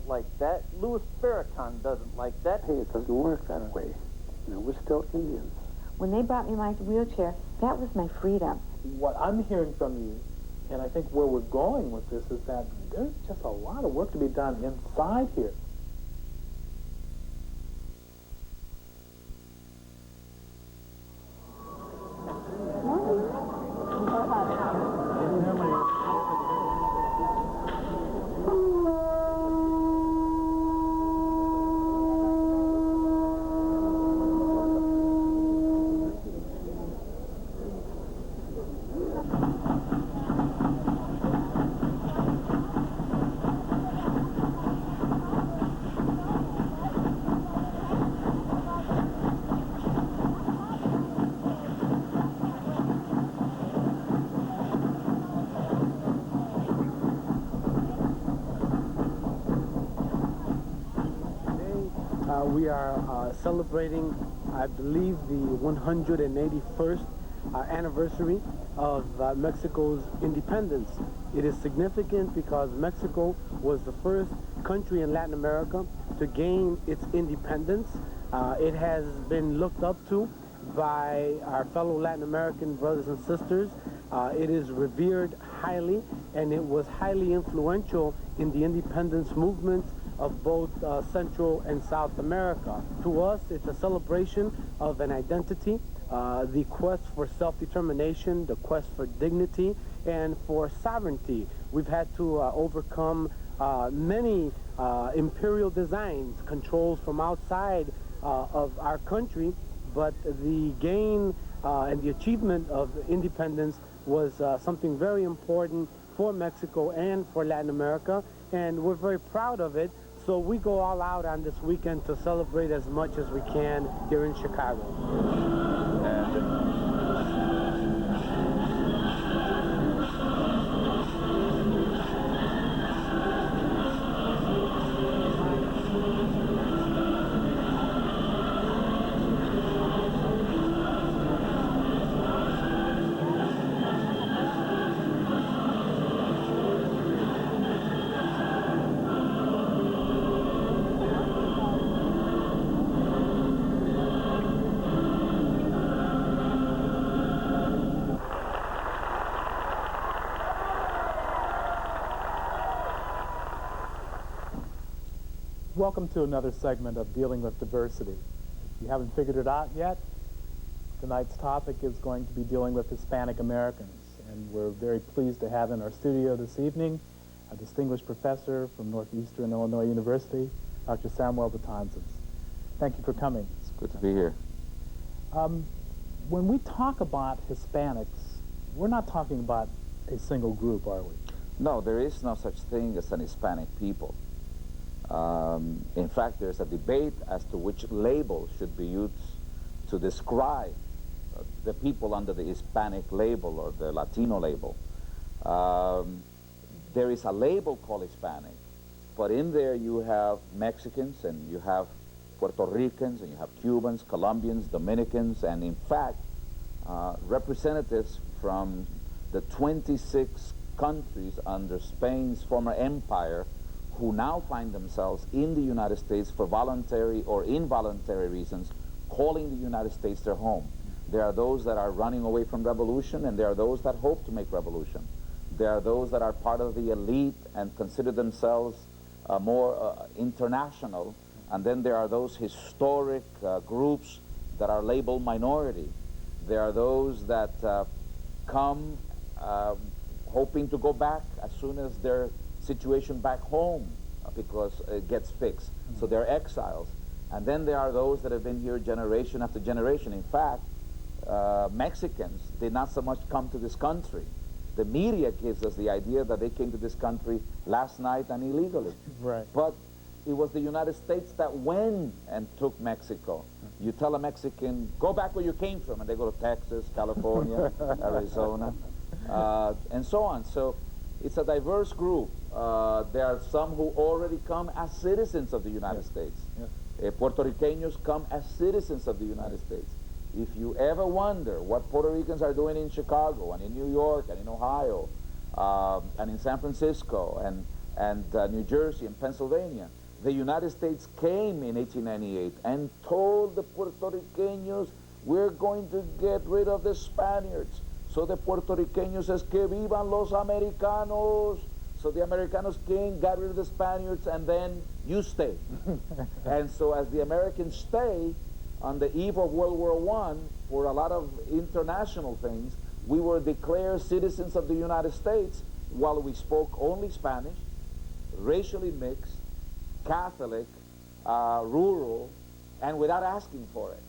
like that. Louis Farrakhan doesn't like that. Hey, it doesn't work that way. You know, we're still Indians. When they brought me my wheelchair, that was my freedom. What I'm hearing from you, and I think where we're going with this, is that there's just a lot of work to be done inside here. We are celebrating, I believe, the 181st anniversary of Mexico's independence. It is significant because Mexico was the first country in Latin America to gain its independence. It has been looked up to by our fellow Latin American brothers and sisters. It is revered highly, and it was highly influential in the independence movement of both Central and South America. To us, it's a celebration of an identity, the quest for self-determination, the quest for dignity, and for sovereignty. We've had to overcome many imperial designs, controls from outside of our country, but the gain and the achievement of independence was something very important for Mexico and for Latin America, and we're very proud of it. So we go all out on this weekend to celebrate as much as we can here in Chicago. Welcome to another segment of Dealing with Diversity. If you haven't figured it out yet, tonight's topic is going to be dealing with Hispanic Americans. And we're very pleased to have in our studio this evening a distinguished professor from Northeastern Illinois University, Dr. Samuel Betances. Thank you for coming. It's good to be here. When we talk about Hispanics, we're not talking about a single group, are we? No, there is no such thing as an Hispanic people. In fact, there's a debate as to which label should be used to describe the people under the Hispanic label or the Latino label. There is a label called Hispanic, but in there you have Mexicans and you have Puerto Ricans and you have Cubans, Colombians, Dominicans, and in fact representatives from the 26 countries under Spain's former empire who now find themselves in the United States for voluntary or involuntary reasons, calling the United States their home. There are those that are running away from revolution, and there are those that hope to make revolution. There are those that are part of the elite and consider themselves more international, and then there are those historic groups that are labeled minority. There are those that come hoping to go back as soon as their situation back home because it gets fixed. So they're exiles. And then there are those that have been here generation after generation. In fact, Mexicans did not so much come to this country. The media gives us the idea that they came to this country last night and illegally. Right. But it was the United States that went and took Mexico. You tell a Mexican, go back where you came from, and they go to Texas, California, Arizona, and so on. So it's a diverse group. There are some who already come as citizens of the United States. Puerto Ricanos come as citizens of the United States. If you ever wonder what Puerto Ricans are doing in Chicago and in New York and in Ohio and in San Francisco and and New Jersey and Pennsylvania. The United States came in 1898 and told the Puerto Ricanos, we're going to get rid of the Spaniards. So the Puerto Ricanos says, que vivan los Americanos. So the Americanos came, got rid of the Spaniards, and then you stay. And so as the Americans stay, on the eve of World War I, for a lot of international things, we were declared citizens of the United States while we spoke only Spanish, racially mixed, Catholic, rural, and without asking for it.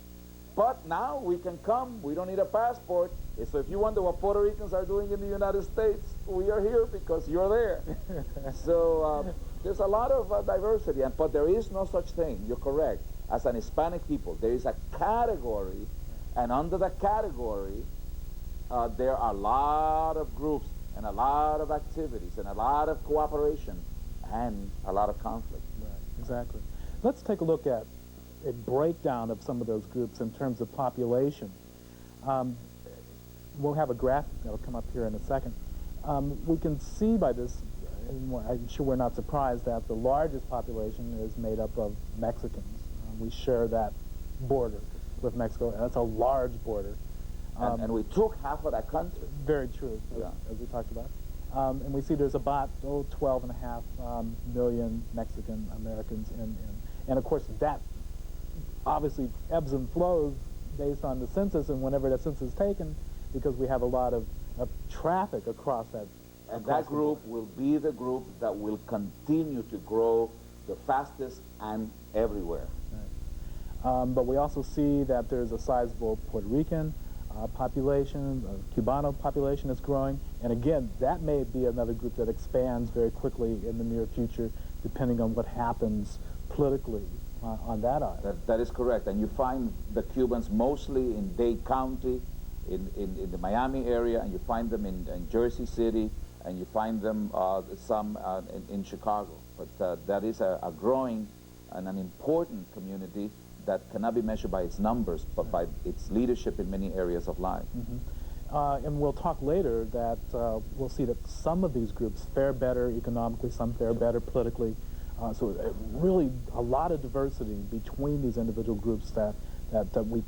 But now we can come, we don't need a passport. So if you wonder what Puerto Ricans are doing in the United States, we are here because you're there. So there's a lot of diversity, but there is no such thing, you're correct, as an Hispanic people. There is a category, and under the category, there are a lot of groups and a lot of activities and a lot of cooperation and a lot of conflict. Right, exactly. Let's take a look at a breakdown of some of those groups in terms of population. We'll have a graphic that'll come up here in a second. We can see by this, and I'm sure we're not surprised, that the largest population is made up of Mexicans. We share that border with Mexico. That's a large border. And we took half of that country. Very true, as we talked about. And we see there's about 12.5 million Mexican Americans and of course that obviously ebbs and flows based on the census and whenever the census is taken, because we have a lot of traffic across that. And that group will be the group that will continue to grow the fastest and everywhere. Right. But we also see that there's a sizable Puerto Rican population, Cubano population is growing, and again, that may be another group that expands very quickly in the near future, depending on what happens politically on that island. That is correct, and you find the Cubans mostly in Dade County, in the Miami area, and you find them in Jersey City, and you find them some in Chicago. But that is a growing and an important community that cannot be measured by its numbers, but by its leadership in many areas of life. Mm-hmm. And we'll talk later that we'll see that some of these groups fare better economically, some fare better politically. So really a lot of diversity between these individual groups that we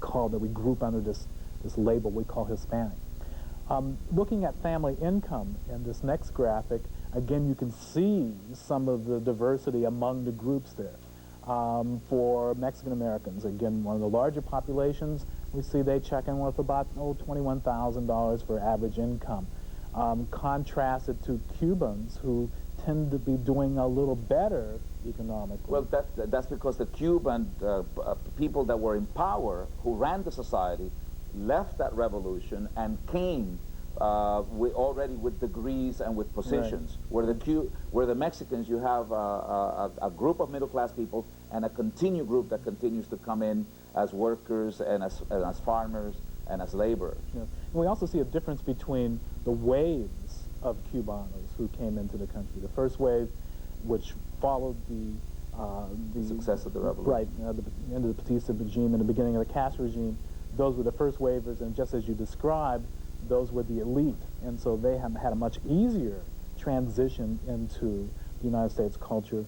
group under this label we call Hispanic. Looking at family income in this next graphic, again you can see some of the diversity among the groups there. For Mexican Americans, again, one of the larger populations, we see they check in with about $21,000 for average income. Contrasted to Cubans, who tend to be doing a little better economically. Well, that's because the Cuban people that were in power, who ran the society, left that revolution and came already with degrees and with positions. Right. Where the Mexicans, you have a group of middle-class people and a continued group that continues to come in as workers and as farmers and as laborers. Yeah. And we also see a difference between the waves of Cubanos who came into the country. The first wave, which followed the success of the revolution. Right, the end of the Batista regime and the beginning of the Castro regime, those were the first wavers, and just as you described, those were the elite, and so they have had a much easier transition into the United States culture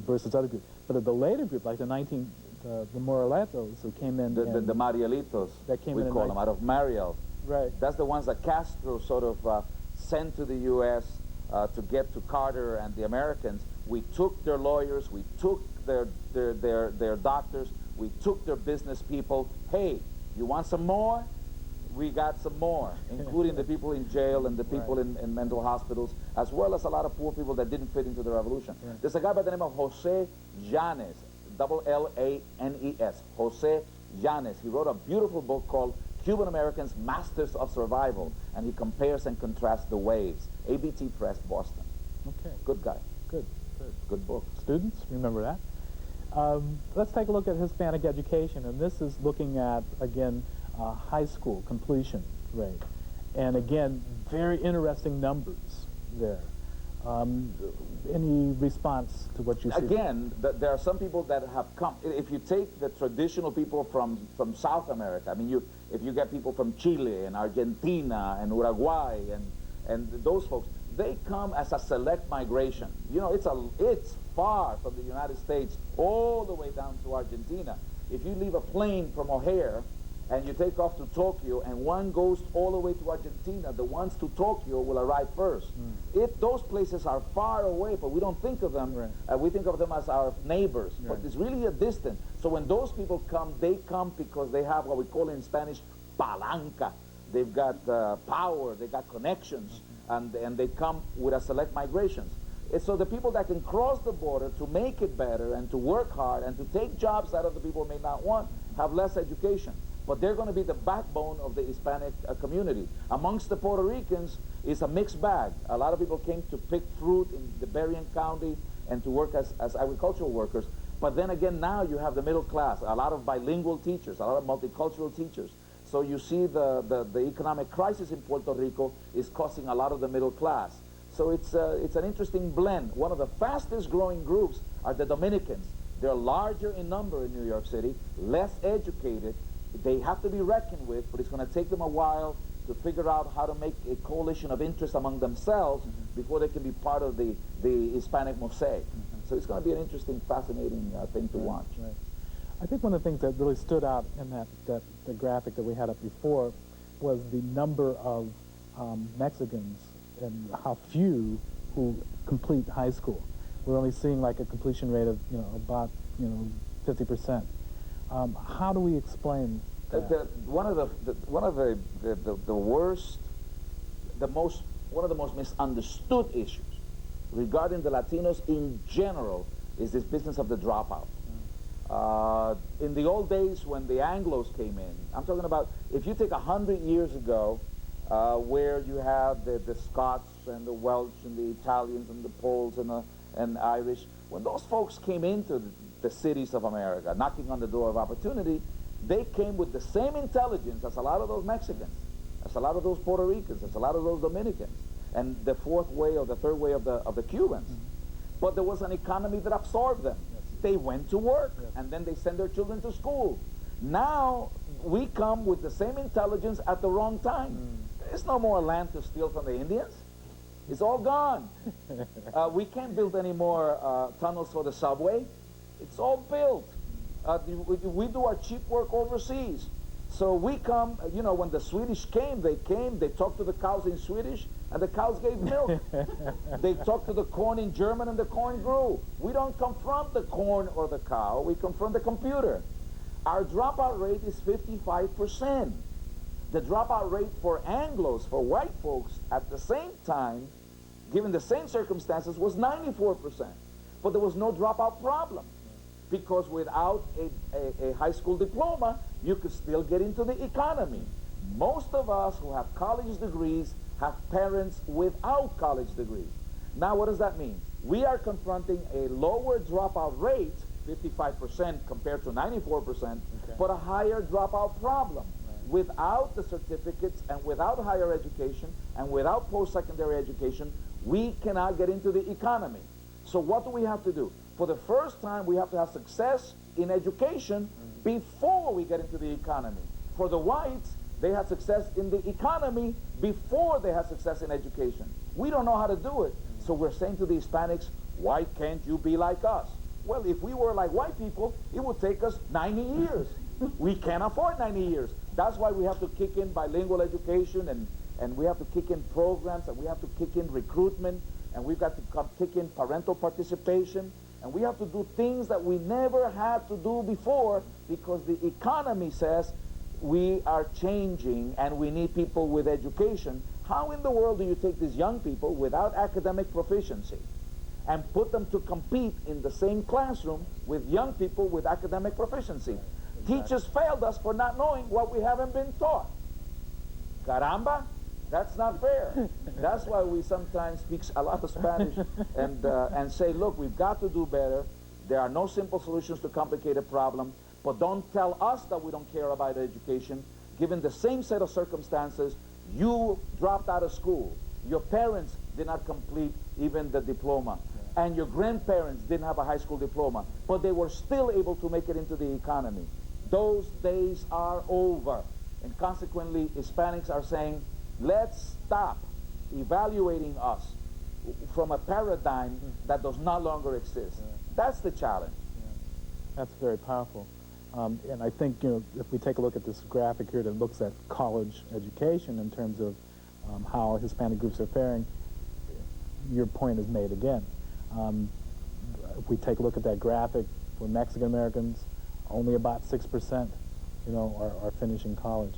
versus other groups. But the later group, like the Moreletos, who came in... The Marielitos, we call them, out of Mariel. Right. That's the ones that Castro sort of sent to the U.S. To get to Carter and the Americans. We took their lawyers, we took their doctors, we took their business people. Hey, you want some more? We got some more, including the people in jail and the people in mental hospitals, as well as a lot of poor people that didn't fit into the revolution. Right. There's a guy by the name of Jose Llanes, L-A-N-E-S, Jose Llanes. He wrote a beautiful book called Cuban Americans, Masters of Survival, and he compares and contrasts the waves. ABT Press, Boston. Okay. Good guy. Good book. Students, remember that. Let's take a look at Hispanic education, and this is looking at, again, high school completion rate. And again, very interesting numbers there. Any response to what you see? Again, there are some people that have come. If you take the traditional people from South America, I mean, if you get people from Chile and Argentina and Uruguay and those folks, they come as a select migration. You know, it's far from the United States all the way down to Argentina. If you leave a plane from O'Hare and you take off to Tokyo, and one goes all the way to Argentina, the ones to Tokyo will arrive first. Those places are far away, but we don't think of them. Right. We think of them as our neighbors, Right. but it's really a distance. So when those people come, they come because they have what we call in Spanish palanca. They've got power, they got connections, and they come with a select migrations. And so the people that can cross the border to make it better and to work hard and to take jobs that other people may not want have less education. But they're going to be the backbone of the Hispanic community. Amongst the Puerto Ricans, it's a mixed bag. A lot of people came to pick fruit in the Berrien County and to work as agricultural workers. But then again, now you have the middle class, a lot of bilingual teachers, a lot of multicultural teachers. So you see the economic crisis in Puerto Rico is causing a lot of the middle class. So it's an interesting blend. One of the fastest growing groups are the Dominicans. They're larger in number in New York City, less educated. They have to be reckoned with, but it's going to take them a while to figure out how to make a coalition of interest among themselves before they can be part of the Hispanic mosaic. So it's going to be an interesting, fascinating thing to watch. Right. I think one of the things that really stood out in the graphic that we had up before was the number of Mexicans and how few who complete high school. We're only seeing like a completion rate of about 50%. How do we explain that? One of the worst, one of the most misunderstood issues regarding the Latinos in general is this business of the dropout. In the old days when the Anglos came in, I'm talking about if you take 100 years ago, where you have the Scots and the Welsh and the Italians and the Poles and Irish, when those folks came into the cities of America, knocking on the door of opportunity, they came with the same intelligence as a lot of those Mexicans, as a lot of those Puerto Ricans, as a lot of those Dominicans, and the fourth way or the third way of the Cubans. But there was an economy that absorbed them. They went to work, and then they send their children to school. Now, we come with the same intelligence at the wrong time. There's no more land to steal from the Indians. It's all gone. We can't build any more tunnels for the subway. It's all built. We do our cheap work overseas. So we come, when the Swedish came, they talked to the cows in Swedish, and the cows gave milk. They talked to the corn in German, and the corn grew. We don't confront the corn or the cow, we confront the computer. Our dropout rate is 55%. The dropout rate for Anglos, for white folks, at the same time, given the same circumstances, was 94%. But there was no dropout problem, because without a high school diploma, you could still get into the economy. Most of us who have college degrees have parents without college degrees. Now, what does that mean? We are confronting a lower dropout rate, 55% compared to 94%, but a higher dropout problem. Without the certificates and without higher education and without post-secondary education, we cannot get into the economy. So what do we have to do? For the first time, we have to have success in education before we get into the economy. For the whites, they had success in the economy before they had success in education. We don't know how to do it. So we're saying to the Hispanics, why can't you be like us? Well, if we were like white people, it would take us 90 years. We can't afford 90 years. That's why we have to kick in bilingual education, and we have to kick in programs, and we have to kick in recruitment, and we've got to kick in parental participation, and we have to do things that we never had to do before, because the economy says we are changing and we need people with education. How in the world do you take these young people without academic proficiency and put them to compete in the same classroom with young people with academic proficiency? Teachers failed us for not knowing what we haven't been taught. Caramba, that's not fair. That's why we sometimes speak a lot of Spanish and say, look, we've got to do better. There are no simple solutions to complicated problem, but don't tell us that we don't care about education. Given the same set of circumstances, you dropped out of school. Your parents did not complete even the diploma. And your grandparents didn't have a high school diploma, but they were still able to make it into the economy. Those days are over. And consequently, Hispanics are saying, let's stop evaluating us from a paradigm that does not longer exist. That's the challenge. That's very powerful. And I think, if we take a look at this graphic here that looks at college education in terms of how Hispanic groups are faring, your point is made again. If we take a look at that graphic for Mexican Americans, only about 6%, are finishing college.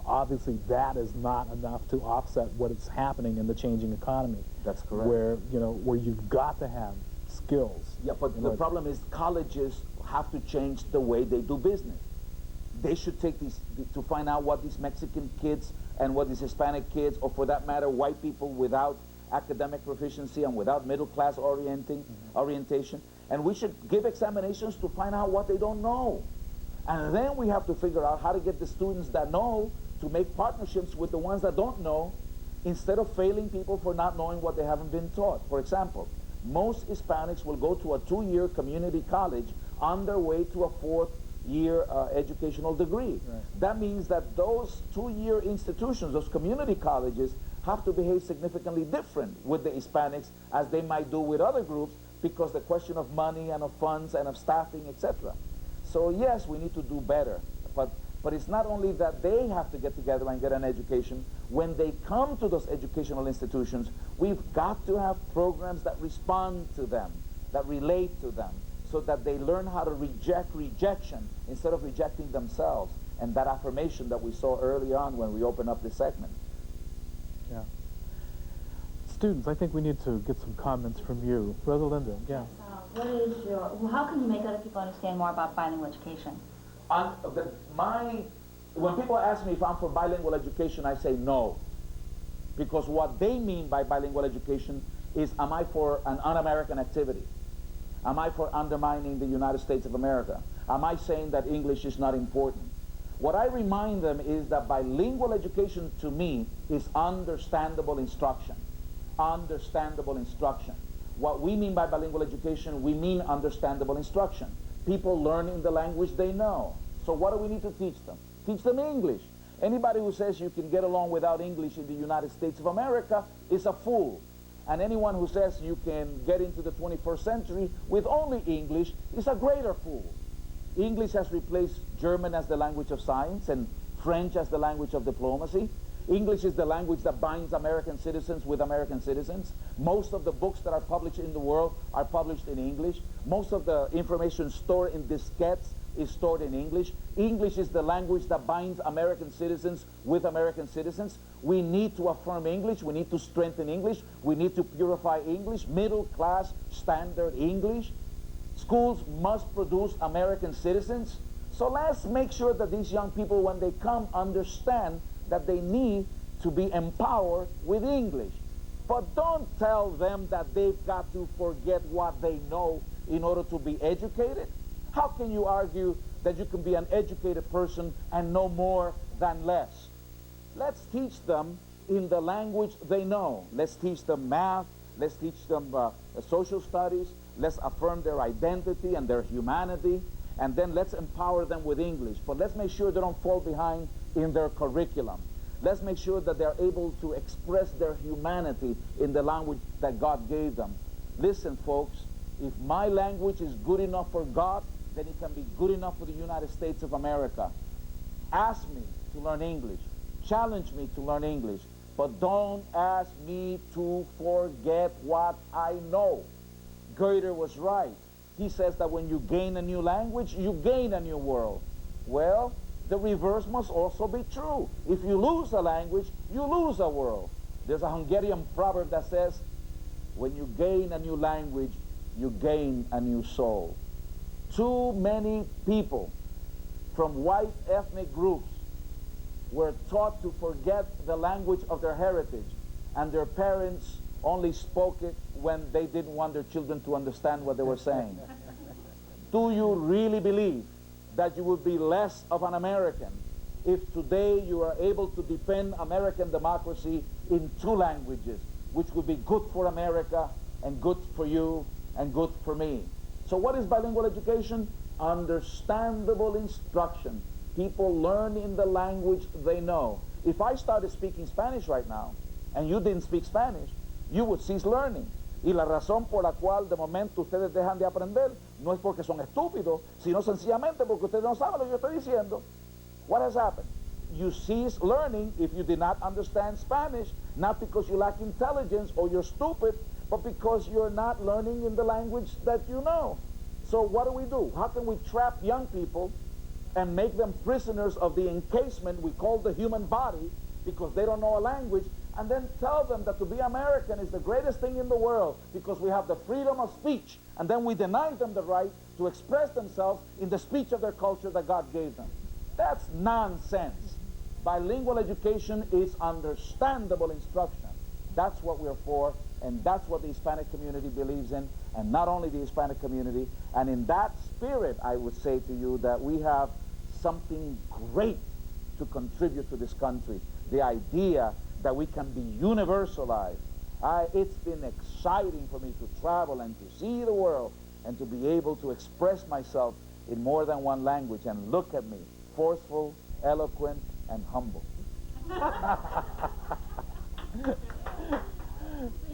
Obviously, that is not enough to offset what is happening in the changing economy. That's correct. Where you've got to have skills. Yeah, but the problem is colleges have to change the way they do business. They should take to find out what these Mexican kids and what these Hispanic kids, or for that matter, white people without academic proficiency and without middle class orientation, and we should give examinations to find out what they don't know. And then we have to figure out how to get the students that know to make partnerships with the ones that don't know, instead of failing people for not knowing what they haven't been taught. For example, most Hispanics will go to a 2-year community college on their way to a 4th-year educational degree. Right. That means that those 2-year institutions, those community colleges, have to behave significantly different with the Hispanics as they might do with other groups, because the question of money and of funds and of staffing, etc. So yes, we need to do better, but it's not only that they have to get together and get an education. When they come to those educational institutions, we've got to have programs that respond to them, that relate to them, so that they learn how to reject rejection instead of rejecting themselves, and that affirmation that we saw early on when we opened up this segment. Yeah. Students, I think we need to get some comments from you. Rosalinda, yeah. How can you make other people understand more about bilingual education? When people ask me if I'm for bilingual education, I say no. Because what they mean by bilingual education is, am I for an un-American activity? Am I for undermining the United States of America? Am I saying that English is not important? What I remind them is that bilingual education, to me, is understandable instruction. Understandable instruction. What we mean by bilingual education, we mean understandable instruction. People learn in the language they know. So what do we need to teach them? Teach them English. Anybody who says you can get along without English in the United States of America is a fool. And anyone who says you can get into the 21st century with only English is a greater fool. English has replaced German as the language of science and French as the language of diplomacy. English is the language that binds American citizens with American citizens. Most of the books that are published in the world are published in English. Most of the information stored in diskettes is stored in English. English is the language that binds American citizens with American citizens. We need to affirm English. We need to strengthen English. We need to purify English, middle class standard English. Schools must produce American citizens. So let's make sure that these young people, when they come, understand that they need to be empowered with English. But don't tell them that they've got to forget what they know in order to be educated. How can you argue that you can be an educated person and know more than less? Let's teach them in the language they know. Let's teach them math. Let's teach them social studies. Let's affirm their identity and their humanity. And then let's empower them with English. But let's make sure they don't fall behind in their curriculum. Let's make sure that they're able to express their humanity in the language that God gave them. Listen, folks, if my language is good enough for God, then it can be good enough for the United States of America. Ask me to learn English. Challenge me to learn English. But don't ask me to forget what I know. Goethe was right. He says that when you gain a new language, you gain a new world. Well, the reverse must also be true. If you lose a language, you lose a world. There's a Hungarian proverb that says, when you gain a new language, you gain a new soul. Too many people from white ethnic groups were taught to forget the language of their heritage, and their parents only spoke it when they didn't want their children to understand what they were saying. Do you really believe that you would be less of an American if today you are able to defend American democracy in 2 languages, which would be good for America and good for you and good for me? So what is bilingual education? Understandable instruction. People learn in the language they know. If I started speaking Spanish right now, and you didn't speak Spanish, you would cease learning. Y la razón por la cual de momento ustedes dejan de aprender no es porque son estúpidos, sino sencillamente porque ustedes no saben lo que yo estoy diciendo. What has happened? You cease learning if you did not understand Spanish, not because you lack intelligence or you're stupid, but because you're not learning in the language that you know. So what do? How can we trap young people and make them prisoners of the encasement we call the human body because they don't know a language, and then tell them that to be American is the greatest thing in the world because we have the freedom of speech, and then we deny them the right to express themselves in the speech of their culture that God gave them? That's nonsense. Bilingual education is understandable instruction. That's what we're for, and that's what the Hispanic community believes in, and not only the Hispanic community. And in that spirit, I would say to you that we have something great to contribute to this country. The idea that we can be universalized. It's been exciting for me to travel and to see the world and to be able to express myself in more than one language. And look at me, forceful, eloquent, and humble. So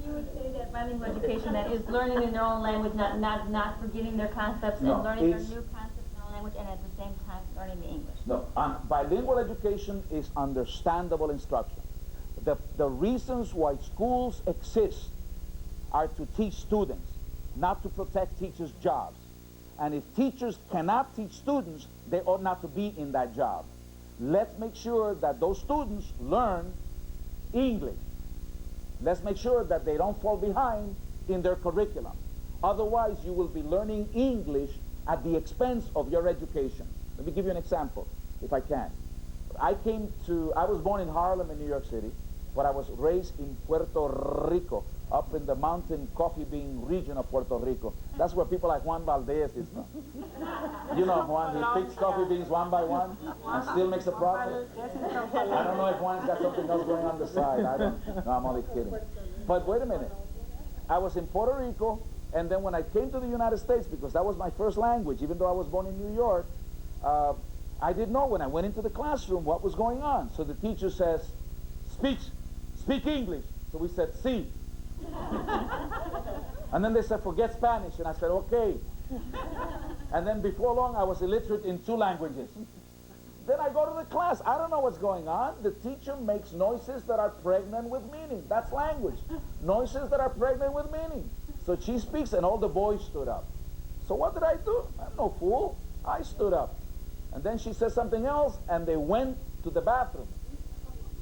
you would say that bilingual education, that is learning in their own language, not forgetting their concepts, No, and learning their new concepts in their own language, and at the same time learning the English. No, bilingual education is understandable instruction. The reasons why schools exist are to teach students, not to protect teachers' jobs. And if teachers cannot teach students, they ought not to be in that job. Let's make sure that those students learn English. Let's make sure that they don't fall behind in their curriculum. Otherwise, you will be learning English at the expense of your education. Let me give you an example, if I can. I was born in Harlem in New York City, but I was raised in Puerto Rico, up in the mountain coffee bean region of Puerto Rico. That's where people like Juan Valdez is from. You know Juan, he picks coffee beans one by one and still makes a profit. I don't know if Juan's got something else going on the side. No, I'm only kidding. But wait a minute. I was in Puerto Rico, and then when I came to the United States, because that was my first language, even though I was born in New York, I didn't know when I went into the classroom what was going on. So the teacher says, speak English. So we said, sí. And then they said, forget Spanish. And I said, okay. And then before long, I was illiterate in 2 languages. Then I go to the class. I don't know what's going on. The teacher makes noises that are pregnant with meaning. That's language. Noises that are pregnant with meaning. So she speaks, and all the boys stood up. So what did I do? I'm no fool. I stood up. And then she said something else, and they went to the bathroom.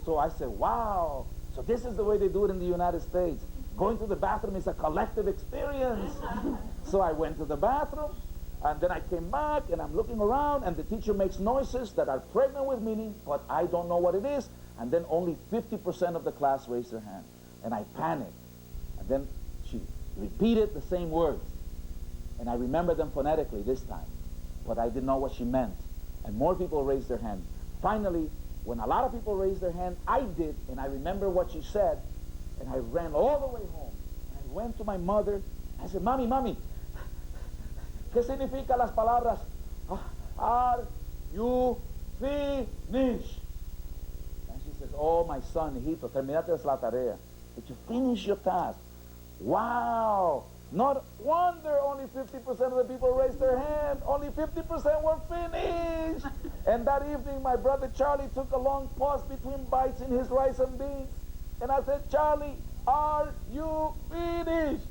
So I said, wow. So this is the way they do it in the United States. Going to the bathroom is a collective experience. So I went to the bathroom, and then I came back, and I'm looking around, and the teacher makes noises that are pregnant with meaning, but I don't know what it is. And then only 50% of the class raised their hand. And I panicked. And then she repeated the same words. And I remember them phonetically this time. But I didn't know what she meant. And more people raised their hand. Finally, when a lot of people raised their hand, I did, and I remember what she said, and I ran all the way home. And I went to my mother. I said, Mami, ¿qué significa las palabras are you finished? And she says, oh, my son, hijito, terminaste la tarea. Did you finish your task? Wow! Not wonder only 50% of the people raised their hand. Only 50% were finished. And that evening, my brother Charlie took a long pause between bites in his rice and beans. And I said, Charlie, are you finished?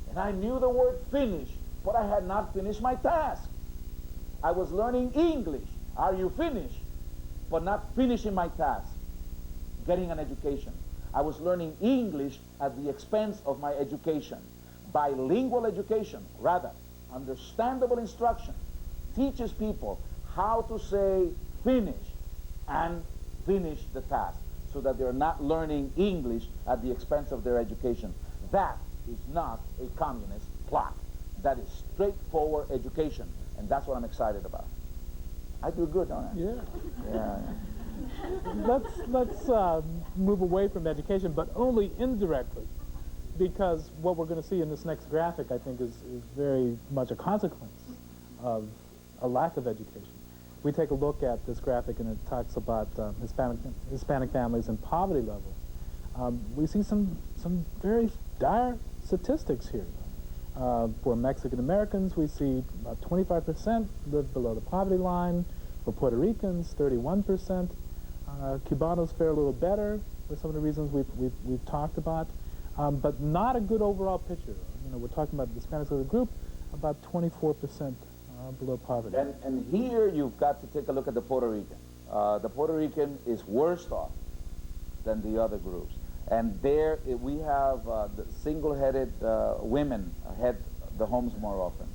And I knew the word finish, but I had not finished my task. I was learning English. Are you finished? But not finishing my task, getting an education. I was learning English at the expense of my education. Bilingual education, rather, understandable instruction, teaches people how to say finish and finish the task so that they're not learning English at the expense of their education. That is not a communist plot. That is straightforward education, and that's what I'm excited about. I do good, don't I? Yeah. Yeah. Let's move away from education, but only indirectly, because what we're going to see in this next graphic, I think, is very much a consequence of a lack of education. We take a look at this graphic, and it talks about Hispanic families and poverty level. we see some very dire statistics here. For Mexican Americans, we see about 25% live below the poverty line. For Puerto Ricans, 31%. Cubanos fare a little better for some of the reasons we've talked about, but not a good overall picture. You know, we're talking about the Hispanics as a group, about 24% below poverty. And here you've got to take a look at the Puerto Rican. The Puerto Rican is worse off than the other groups. And there we have the single-headed women head the homes more often.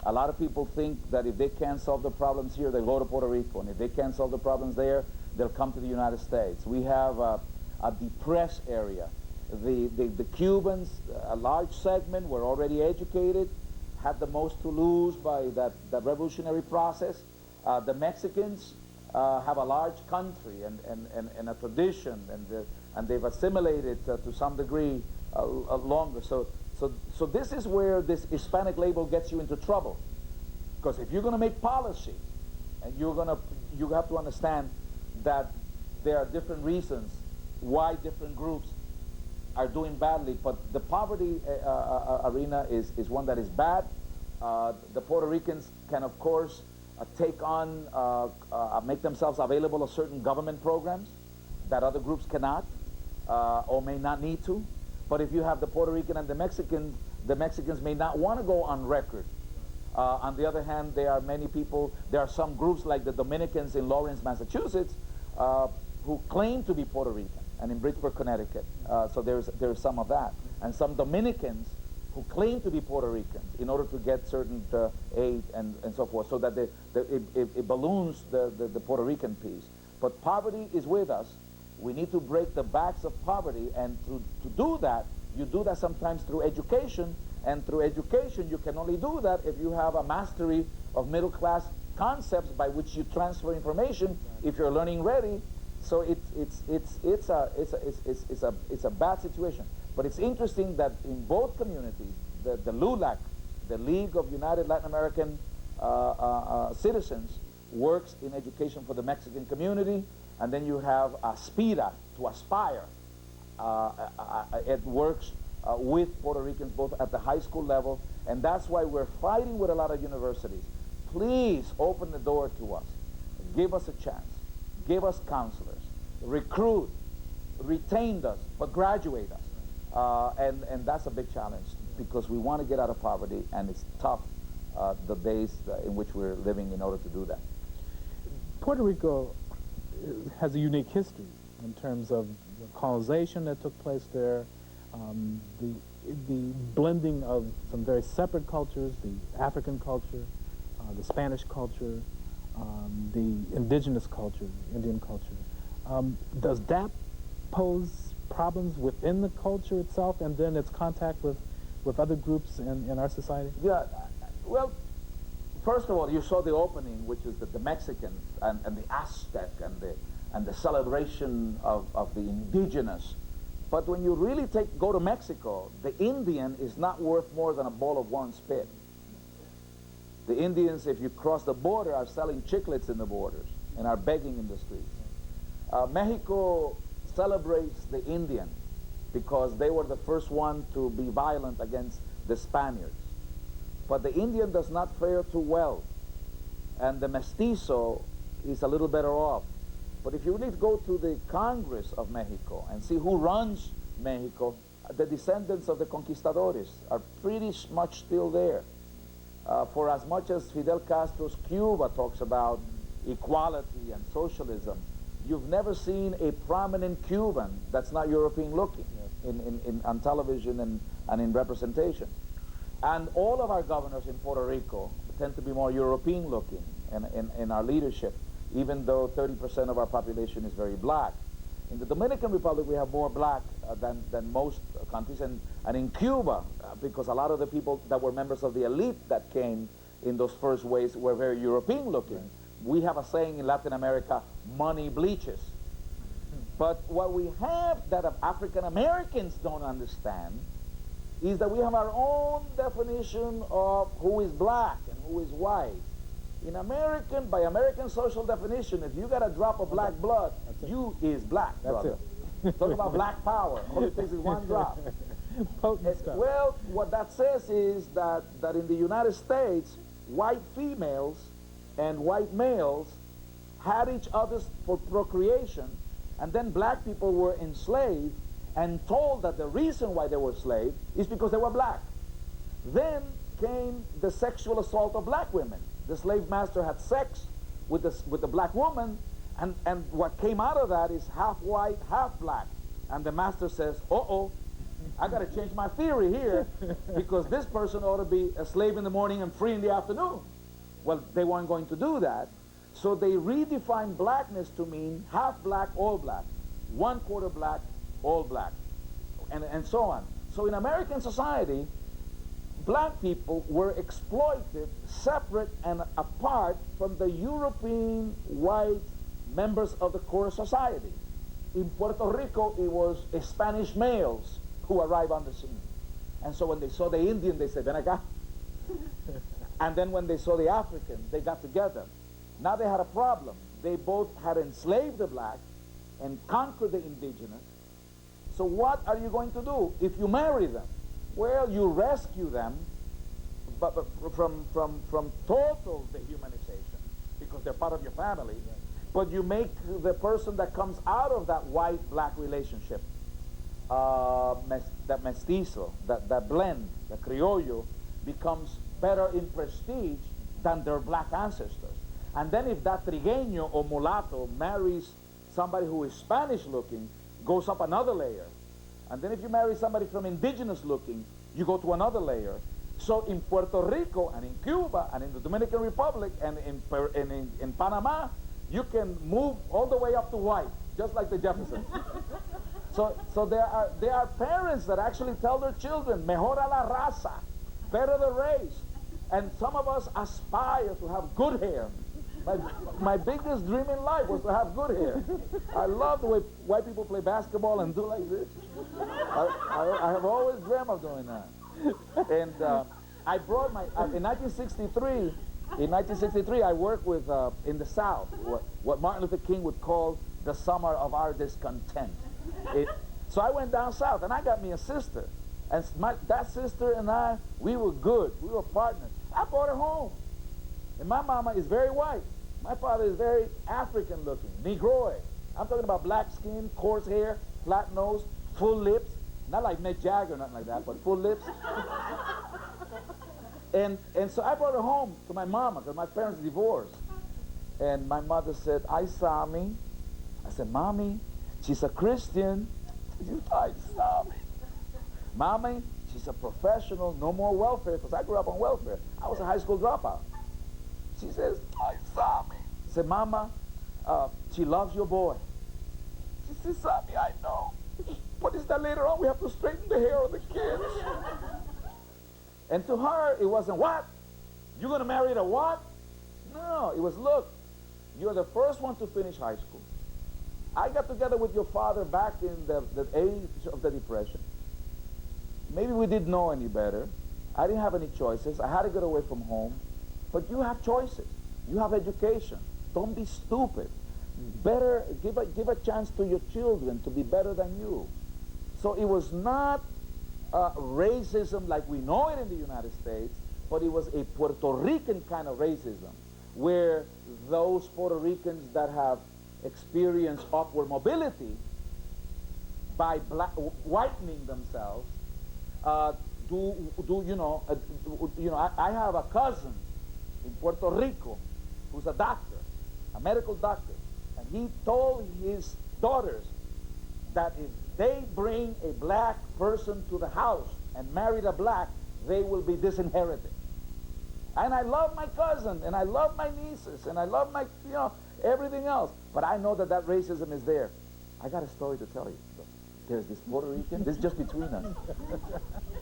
A lot of people think that if they can't solve the problems here, they'll go to Puerto Rico. And if they can't solve the problems there, they'll come to the United States. We have a depressed area. The Cubans, a large segment, were already educated, had the most to lose by that revolutionary process. The Mexicans have a large country and a tradition, and they've assimilated to some degree longer. So this is where this Hispanic label gets you into trouble, because if you're going to make policy, and you have to understand that there are different reasons why different groups are doing badly, but the poverty arena is one that is bad. The Puerto Ricans can, of course, take on, make themselves available to certain government programs that other groups cannot or may not need to. But if you have the Puerto Rican and the Mexicans may not want to go on record. On the other hand, there are many people, there are some groups like the Dominicans in Lawrence, Massachusetts, who claim to be Puerto Rican, and in Bridgeport, Connecticut. So there's some of that. And some Dominicans who claim to be Puerto Ricans in order to get certain aid and so forth, so that it balloons the Puerto Rican piece. But poverty is with us. We need to break the backs of poverty, and to do that, you do that sometimes through education, and through education you can only do that if you have a mastery of middle class concepts by which you transfer information if you're learning ready. So it's a bad situation. But it's interesting that in both communities, the LULAC, the League of United Latin American Citizens, works in education for the Mexican community, and then you have ASPIRA, to aspire. It works with Puerto Ricans both at the high school level, and that's why we're fighting with a lot of universities. Please open the door to us. Give us a chance. Give us counselors. Recruit. Retain us, but graduate us. And that's a big challenge, because we want to get out of poverty, and it's tough the days in which we're living in order to do that. Puerto Rico has a unique history in terms of the colonization that took place there, the blending of some very separate cultures, the African culture, the Spanish culture, the indigenous culture, Indian culture. Does that pose problems within the culture itself, and then its contact with other groups in our society? Yeah, well, first of all, you saw the opening, which is the Mexican and the Aztec and the celebration of the indigenous. But when you really go to Mexico, the Indian is not worth more than a bowl of warm spit. The Indians, if you cross the border, are selling chiclets in the borders and are begging in the streets. Mexico celebrates the Indian because they were the first one to be violent against the Spaniards. But the Indian does not fare too well, and the mestizo is a little better off. But if you really go to the Congress of Mexico and see who runs Mexico, the descendants of the conquistadores are pretty much still there. For as much as Fidel Castro's Cuba talks about equality and socialism, you've never seen a prominent Cuban that's not European looking on television and in representation. And all of our governors in Puerto Rico tend to be more European looking in our leadership, even though 30% of our population is very black. In the Dominican Republic, we have more black than most countries, and in Cuba, because a lot of the people that were members of the elite that came in those first waves were very European looking. We have a saying in Latin America, money bleaches. But what we have that African Americans don't understand is that we have our own definition of who is black and who is white. In by American social definition, if you got a drop of black blood, you is black, brother. Talk about black power. All it takes is one drop. Potent stuff. Well, what that says is that in the United States, white females and white males had each other for procreation, and then black people were enslaved and told that the reason why they were slaves is because they were black. Then came the sexual assault of black women. The slave master had sex with the black woman, and what came out of that is half white, half black. And the master says, uh-oh, I got to change my theory here, because this person ought to be a slave in the morning and free in the afternoon. Well, they weren't going to do that, so they redefined blackness to mean half black, all black, 1/4 black, all black, and so on. So in American society, black people were exploited separate and apart from the European white members of the core society. In Puerto Rico, it was Spanish males who arrived on the scene. And so when they saw the Indian, they said, ven acá. And then when they saw the African, they got together. Now they had a problem. They both had enslaved the black and conquered the indigenous. So what are you going to do if you marry them? Well, you rescue them but from total dehumanization, because they're part of your family. But you make the person that comes out of that white-black relationship, that mestizo, that blend, the criollo, becomes better in prestige than their black ancestors. And then if that trigueño or mulatto marries somebody who is Spanish-looking, goes up another layer. And then if you marry somebody from indigenous-looking, you go to another layer. So in Puerto Rico and in Cuba and in the Dominican Republic and in Panama, you can move all the way up to white, just like the Jeffersons. So there are parents that actually tell their children, mejora la raza, better the race. And some of us aspire to have good hair. My biggest dream in life was to have good hair. I love the way white people play basketball and do like this. I have always dreamt of doing that. And I brought my, in 1963, I worked with, in the South, what Martin Luther King would call the summer of our discontent. So I went down south, and I got me a sister. And that sister and I, we were good. We were partners. I brought her home. And my mama is very white. My father is very African looking, Negroid. I'm talking about black skin, coarse hair, flat nose, full lips. Not like Mick Jagger or nothing like that, but full lips. And so I brought her home to my mama, because my parents divorced. And my mother said, I saw me. I said, Mommy, she's a Christian. She said, I saw me. Mommy, she's a professional, no more welfare, because I grew up on welfare. I was a high school dropout. She says, I saw me. I said, Mama, she loves your boy. She says, Sammy, I know. But is that later on we have to straighten the hair of the kids? And to her, it wasn't, what? You're going to marry the what? No, it was, look, you're the first one to finish high school. I got together with your father back in the age of the Depression. Maybe we didn't know any better. I didn't have any choices. I had to get away from home. But you have choices. You have education. Don't be stupid. Better, give a chance to your children to be better than you. So it was not racism like we know it in the United States, but it was a Puerto Rican kind of racism, where those Puerto Ricans that have experienced upward mobility by whitening themselves, I have a cousin in Puerto Rico who's a doctor, a medical doctor, and he told his daughters that if they bring a black person to the house and marry a black, they will be disinherited. And I love my cousin, and I love my nieces, and I love my, everything else. But I know that racism is there. I got a story to tell you. There's this Puerto Rican, this is just between us.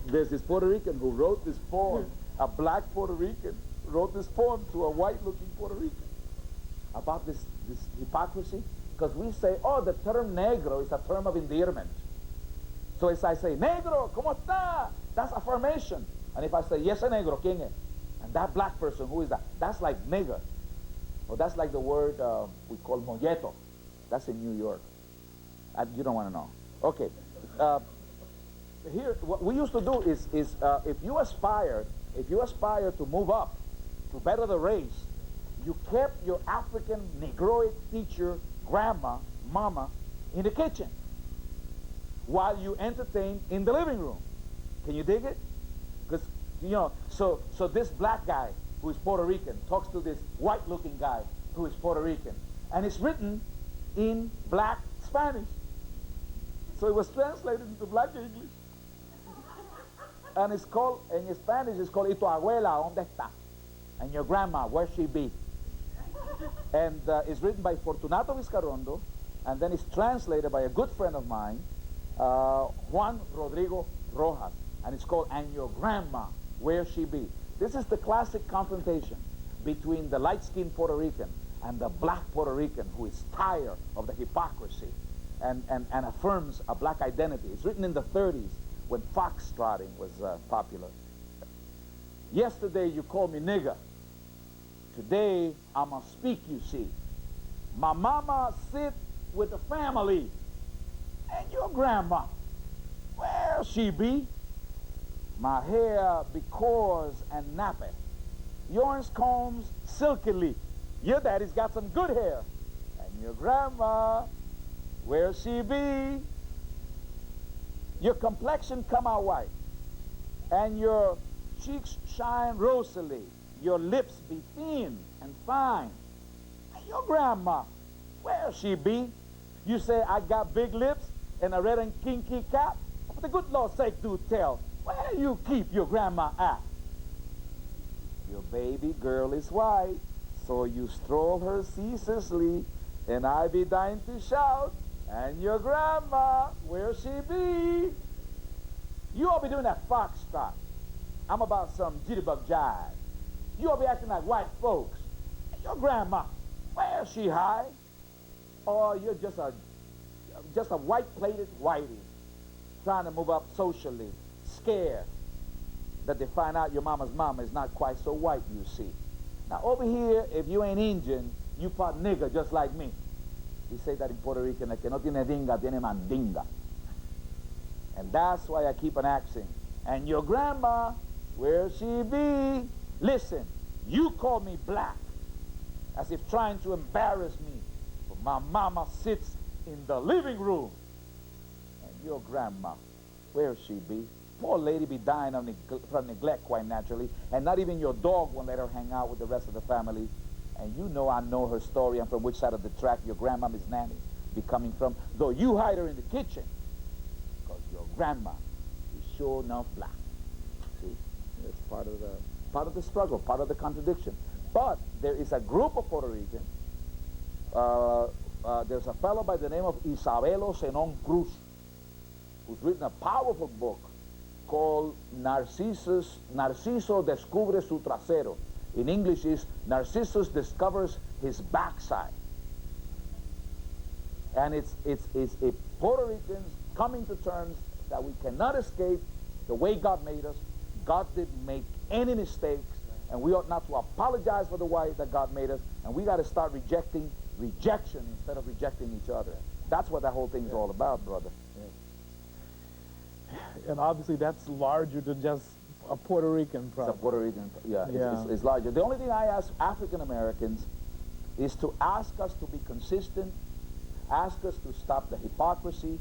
There's this Puerto Rican who wrote this poem, a black Puerto Rican wrote this poem to a white-looking Puerto Rican about this hypocrisy. Because we say, oh, the term negro is a term of endearment. So if I say, negro, ¿cómo está? That's affirmation. And if I say, yes, negro, ¿quién es? And that black person, who is that? That's like nigger. Or that's like the word we call molleto. That's in New York. You don't want to know. Okay. Here, what we used to do is if you aspire to move up, to better the race, you kept your African Negroid teacher, grandma, mama, in the kitchen while you entertained in the living room. Can you dig it? Because, you know, so this black guy who is Puerto Rican talks to this white-looking guy who is Puerto Rican, and it's written in black Spanish. So it was translated into black English. And it's called, in Spanish, it's called, "Y tu abuela, ¿dónde está?" And your grandma, where she be? And it's written by Fortunato Vizcarrondo, and then it's translated by a good friend of mine, Juan Rodrigo Rojas. And it's called, "And your grandma, where she be?" This is the classic confrontation between the light-skinned Puerto Rican and the black Puerto Rican who is tired of the hypocrisy and affirms a black identity. It's written in the 30s when foxtrotting was popular. Yesterday you called me nigger. Today I'ma speak, you see. My mama sit with the family. And your grandma, where she be? My hair be coarse and nappy. Yours combs silkily. Your daddy's got some good hair. And your grandma, where she be? Your complexion come out white. And your cheeks shine rosily. Your lips be thin and fine. And your grandma, where she be? You say I got big lips and a red and kinky cap? For the good Lord's sake, do tell, where you keep your grandma at? Your baby girl is white, so you stroll her ceaselessly, and I be dying to shout, and your grandma, where she be? You all be doing that foxtrot. I'm about some jitterbug jive. You all be acting like white folks. And your grandma, where she high? Or you're just a white-plated whitey trying to move up socially, scared that they find out your mama's mama is not quite so white, you see. Now over here, if you ain't Indian, you part nigger just like me. We say that in Puerto Rican, que no tiene dinga, tiene mandinga. And that's why I keep an accent. And your grandma, where she be? Listen, you call me black, as if trying to embarrass me. But my mama sits in the living room. And your grandma, where she be? Poor lady be dying of from neglect, quite naturally, and not even your dog won't let her hang out with the rest of the family. And you know I know her story and from which side of the track your grandma, Miss Nanny, be coming from, though you hide her in the kitchen, because your grandma is sure enough black. See, it's part of the struggle, part of the contradiction. But there is a group of Puerto Ricans. There's a fellow by the name of Isabelo Zenón Cruz, who's written a powerful book called Narciso Descubre Su Trasero. In English is Narcissus Discovers His Backside. And it's a Puerto Ricans coming to terms that we cannot escape the way God made us. God didn't make any mistakes, and we ought not to apologize for the way that God made us, and we got to start rejecting rejection instead of rejecting each other. That's what that whole thing is all about, brother. And obviously that's larger than just a Puerto Rican problem. It's a Puerto Rican, it's larger. The only thing I ask African Americans is to ask us to be consistent, ask us to stop the hypocrisy,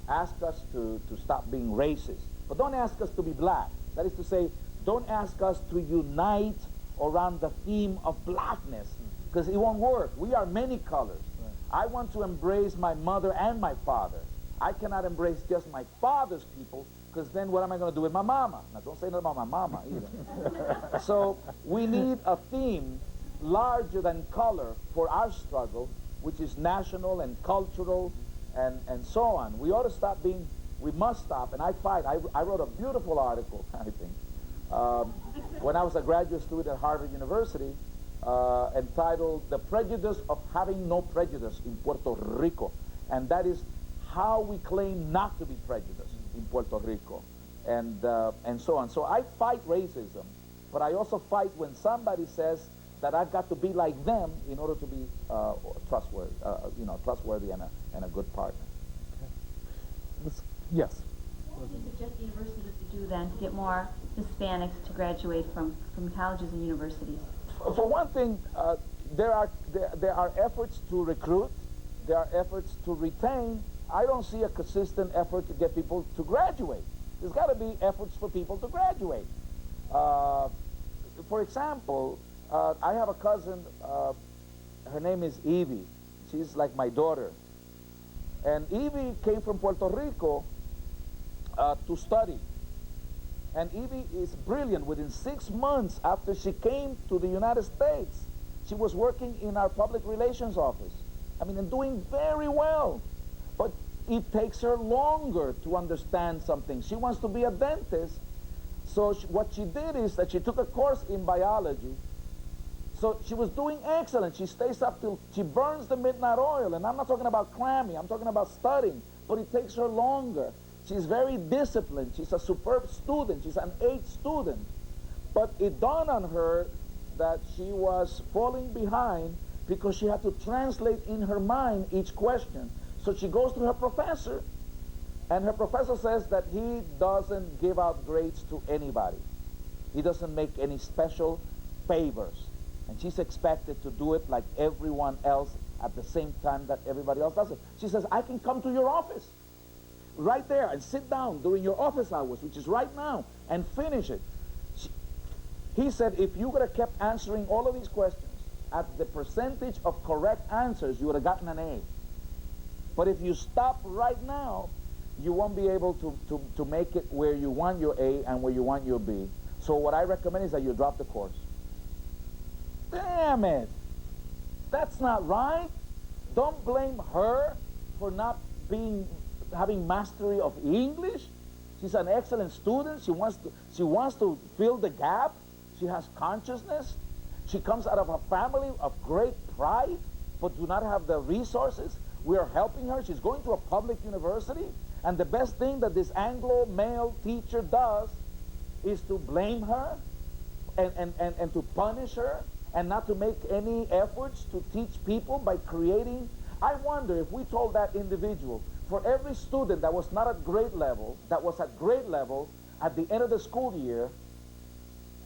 ask us to stop being racist. But don't ask us to be black. That is to say, don't ask us to unite around the theme of blackness, because it won't work. We are many colors. Right. I want to embrace my mother and my father. I cannot embrace just my father's people, because then what am I going to do with my mama? Now, don't say nothing about my mama either. So we need a theme larger than color for our struggle, which is national and cultural and so on. We ought to stop being, we must stop, and I fight. I wrote a beautiful article, I think, when I was a graduate student at Harvard University, entitled The Prejudice of Having No Prejudice in Puerto Rico. And that is how we claim not to be prejudiced in Puerto Rico, and so on. So I fight racism, but I also fight when somebody says that I've got to be like them in order to be trustworthy, trustworthy and a good partner. Okay. Yes. What would you suggest universities to do then to get more Hispanics to graduate from colleges and universities? For one thing, there are efforts to recruit, there are efforts to retain. I don't see a consistent effort to get people to graduate. There's got to be efforts for people to graduate. For example, I have a cousin, her name is Evie. She's like my daughter. And Evie came from Puerto Rico to study. And Evie is brilliant. Within 6 months after she came to the United States, she was working in our public relations office. I mean, and doing very well. But it takes her longer to understand something. She wants to be a dentist. So what she did is that she took a course in biology. So she was doing excellent. She stays up till she burns the midnight oil. And I'm not talking about clammy. I'm talking about studying. But it takes her longer. She's very disciplined. She's a superb student. She's an 8 student. But it dawned on her that she was falling behind because she had to translate in her mind each question. So she goes to her professor, and her professor says that he doesn't give out grades to anybody. He doesn't make any special favors. And she's expected to do it like everyone else at the same time that everybody else does it. She says, I can come to your office right there and sit down during your office hours, which is right now, and finish it. He said, if you would have kept answering all of these questions at the percentage of correct answers, you would have gotten an A. But if you stop right now, you won't be able to make it where you want your A and where you want your B. So what I recommend is that you drop the course. Damn it! That's not right. Don't blame her for not having mastery of English. She's an excellent student. She wants to fill the gap. She has consciousness. She comes out of a family of great pride, but do not have the resources. We are helping her. She's going to a public university, and the best thing that this Anglo male teacher does is to blame her and to punish her and not to make any efforts to teach people by creating. I wonder if we told that individual, for every student that was not at grade level, that was at grade level at the end of the school year,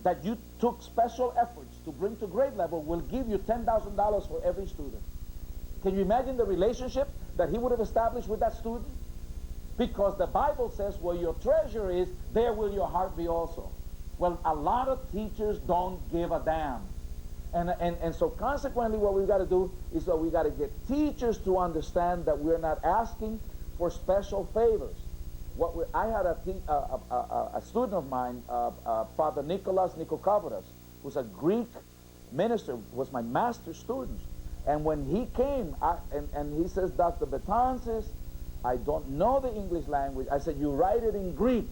that you took special efforts to bring to grade level, will give you $10,000 for every student. Can you imagine the relationship that he would have established with that student? Because the Bible says, where your treasure is, there will your heart be also. Well, a lot of teachers don't give a damn. And so consequently, what we've got to do is that we've got to get teachers to understand that we're not asking for special favors. I had a student of mine, Father Nicholas Nikokavras, who's a Greek minister, was my master's student. And when he came, and he says, Dr. Betances, I don't know the English language. I said, you write it in Greek.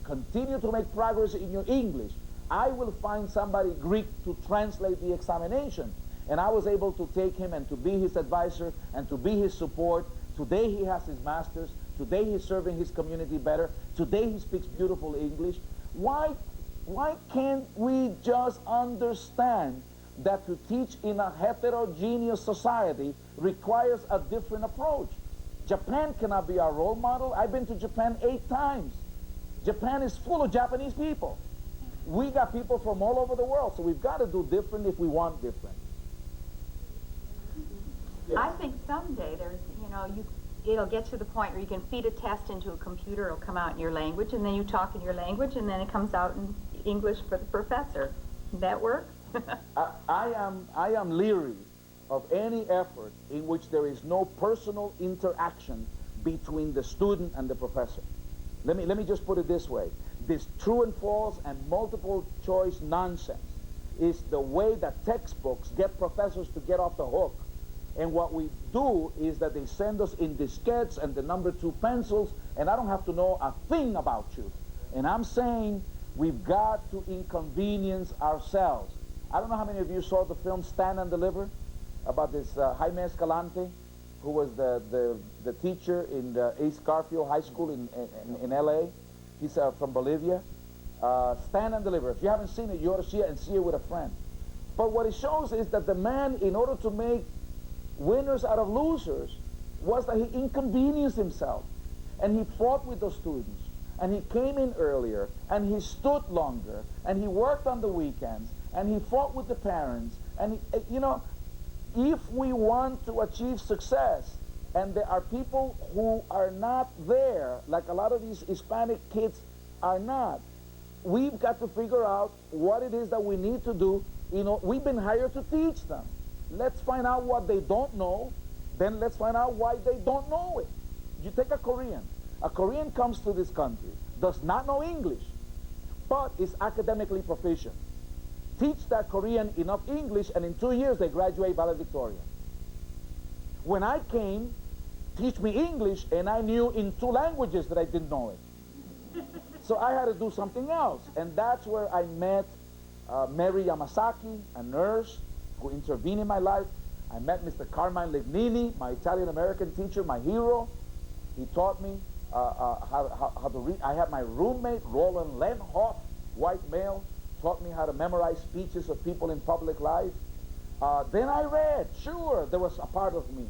Continue to make progress in your English. I will find somebody Greek to translate the examination. And I was able to take him and to be his advisor and to be his support. Today he has his master's. Today he's serving his community better. Today he speaks beautiful English. Why can't we just understand that to teach in a heterogeneous society requires a different approach? Japan cannot be our role model. I've been to Japan 8 times. Japan is full of Japanese people. We got people from all over the world, so we've got to do different if we want different. Yes. I think someday there's, it'll get to the point where you can feed a test into a computer, it'll come out in your language, and then you talk in your language, and then it comes out in English for the professor. Does that work? I am leery of any effort in which there is no personal interaction between the student and the professor. Let me just put it this way. This true and false and multiple choice nonsense is the way that textbooks get professors to get off the hook. And what we do is that they send us in diskettes and the number 2 pencils, and I don't have to know a thing about you. And I'm saying we've got to inconvenience ourselves. I don't know how many of you saw the film Stand and Deliver about this Jaime Escalante, who was the teacher in the East Garfield High School in L.A. He's from Bolivia. Stand and Deliver. If you haven't seen it, you ought to see it and see it with a friend. But what it shows is that the man, in order to make winners out of losers, was that he inconvenienced himself. And he fought with those students. And he came in earlier, and he stood longer, and he worked on the weekends, and he fought with the parents. And, you know, if we want to achieve success, and there are people who are not there, like a lot of these Hispanic kids are not, we've got to figure out what it is that we need to do. You know, we've been hired to teach them. Let's find out what they don't know, then let's find out why they don't know it. You take a Korean. A Korean comes to this country, does not know English, but is academically proficient. Teach that Korean enough English, and in 2 years they graduate valedictorian. When I came, teach me English, and I knew in 2 languages that I didn't know it. So I had to do something else, and that's where I met Mary Yamasaki, a nurse who intervened in my life. I met Mr. Carmine Lignini, my Italian-American teacher, my hero. He taught me how to read. I had my roommate, Roland Lenhoff, white male, taught me how to memorize speeches of people in public life. Then I read. Sure, there was a part of me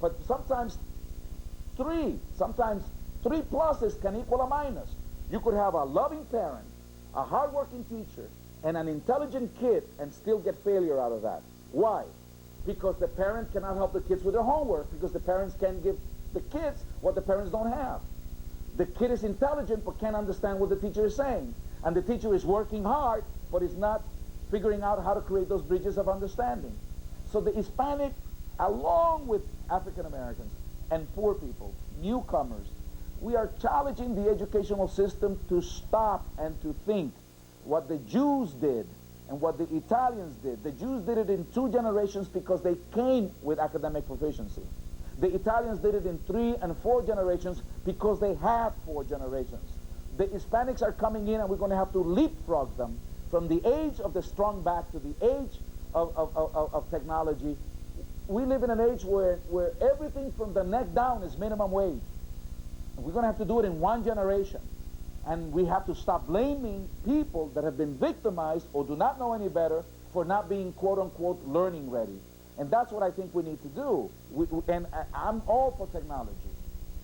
but sometimes sometimes 3 pluses can equal a minus. You could have a loving parent, a hardworking teacher, and an intelligent kid and still get failure out of that. Why? Because the parent cannot help the kids with their homework, because the parents can't give the kids what the parents don't have. The kid is intelligent but can't understand what the teacher is saying. And the teacher is working hard but is not figuring out how to create those bridges of understanding. So the Hispanic, along with African Americans and poor people, newcomers, we are challenging the educational system to stop and to think what the Jews did and what the Italians did. The Jews did it in 2 generations because they came with academic proficiency. The Italians did it in 3 and 4 generations because they had 4 generations. The Hispanics are coming in, and we're going to have to leapfrog them from the age of the strong back to the age of technology. We live in an age where everything from the neck down is minimum wage. We're going to have to do it in 1 generation. And we have to stop blaming people that have been victimized or do not know any better for not being quote-unquote learning ready. And that's what I think we need to do. I'm all for technology,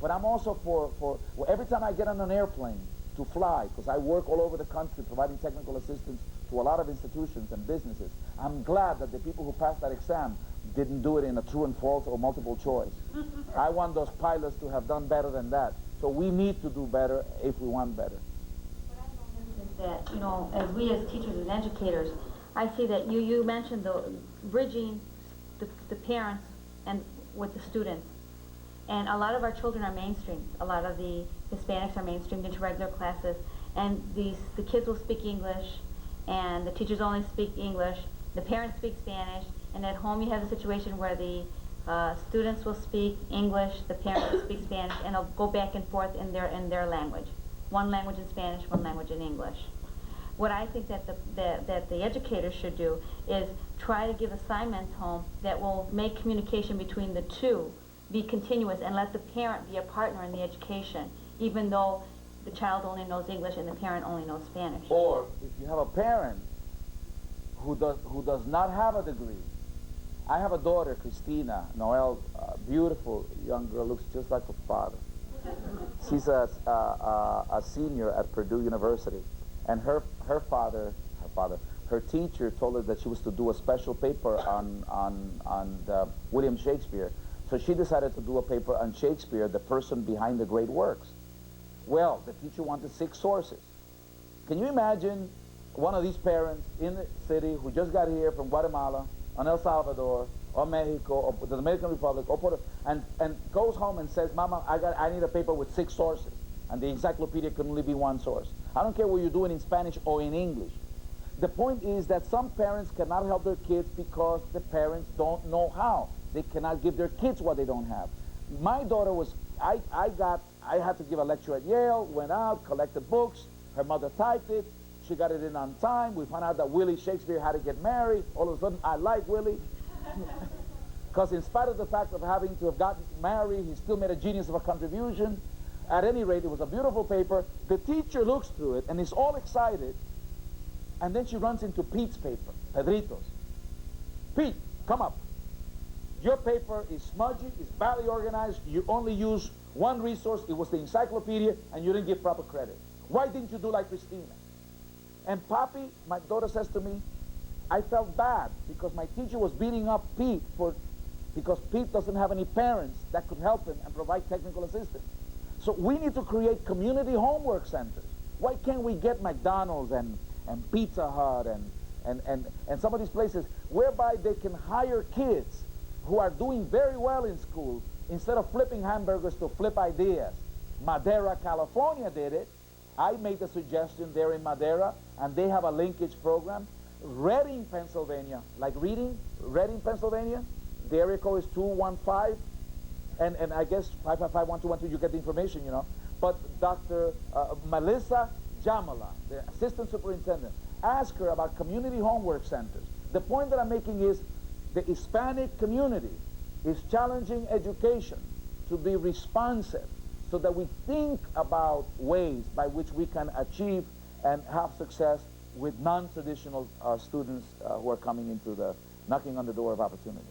but I'm also for well, every time I get on an airplane to fly, because I work all over the country providing technical assistance to a lot of institutions and businesses, I'm glad that the people who passed that exam didn't do it in a true and false or multiple choice. I want those pilots to have done better than that. So we need to do better if we want better. What I noticed is that, you know, as we as teachers and educators, I see that you mentioned the bridging the parents and with the students. And a lot of our children are mainstreamed. A lot of the Hispanics are mainstreamed into regular classes. And the kids will speak English, and the teachers only speak English. The parents speak Spanish. And at home you have a situation where the students will speak English, the parents will speak Spanish, and they'll go back and forth in their language. 1 language in Spanish, 1 language in English. What I think that the educators should do is try to give assignments home that will make communication between the 2 be continuous, and let the parent be a partner in the education, even though the child only knows English and the parent only knows Spanish. Or if you have a parent who does not have a degree. I have a daughter, Christina Noel, beautiful young girl, looks just like her father. She's a senior at Purdue University, and her teacher told her that she was to do a special paper on William Shakespeare. So she decided to do a paper on Shakespeare, the person behind the great works. Well, the teacher wanted 6 sources. Can you imagine one of these parents in the city who just got here from Guatemala, or El Salvador, or Mexico, or the Dominican Republic, or Puerto, and goes home and says, Mama, I need a paper with 6 sources, and the encyclopedia can only be 1 source. I don't care what you're doing in Spanish or in English. The point is that some parents cannot help their kids because the parents don't know how. They cannot give their kids what they don't have. My daughter was, I had to give a lecture at Yale, went out, collected books, her mother typed it, she got it in on time. We found out that Willie Shakespeare had to get married. All of a sudden, I like Willie. Because in spite of the fact of having to have gotten married, he still made a genius of a contribution. At any rate, it was a beautiful paper. The teacher looks through it and is all excited. And then she runs into Pete's paper, Pedrito's. Pete, come up. Your paper is smudgy, it's badly organized. You only use One resource, it was the encyclopedia, and you didn't give proper credit. Why didn't you do like Christina? And Papi, my daughter says to me, I felt bad because my teacher was beating up Pete because Pete doesn't have any parents that could help him and provide technical assistance. So we need to create community homework centers. Why can't we get McDonald's and Pizza Hut and some of these places whereby they can hire kids who are doing very well in school instead of flipping hamburgers to flip ideas? Madera, California did it. I made the suggestion there in Madera, and they have a linkage program. Reading, Pennsylvania, like Reading, Pennsylvania, the area code is 215, and I guess 555-1212, you get the information, you know. But Dr. Melissa Jamala, the assistant superintendent, ask her about community homework centers. The point that I'm making is the Hispanic community is challenging education to be responsive so that we think about ways by which we can achieve and have success with non-traditional students who are coming into knocking on the door of opportunity.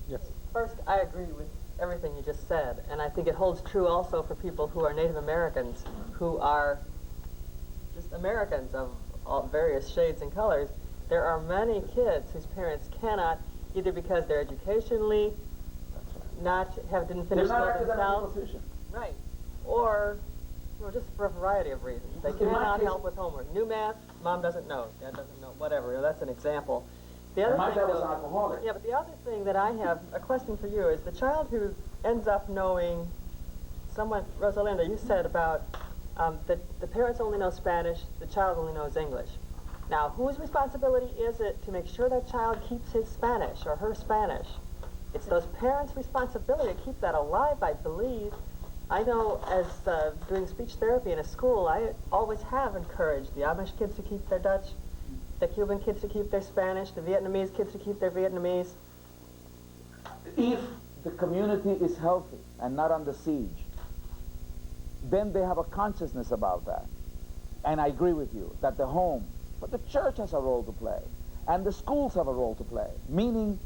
Yes. First, I agree with everything you just said, and I think it holds true also for people who are Native Americans, who are just Americans of all various shades and colors. There are many kids whose parents cannot, either because they're educationally didn't finish school themselves, right, or just for a variety of reasons. They cannot help with homework. New math, mom doesn't know, dad doesn't know, whatever. That's an example. The other My thing, dad was though- an alcoholic. Yeah, but the other thing that I have a question for you is the child who ends up knowing someone, Rosalinda, you said about that the parents only know Spanish, the child only knows English. Now, whose responsibility is it to make sure that child keeps his Spanish or her Spanish? It's those parents' responsibility to keep that alive, I believe. I know as doing speech therapy in a school, I always have encouraged the Amish kids to keep their Dutch, the Cuban kids to keep their Spanish, the Vietnamese kids to keep their Vietnamese. If the community is healthy and not under siege, then they have a consciousness about that. And I agree with you that the home, but the church has a role to play, and the schools have a role to play. Meaning,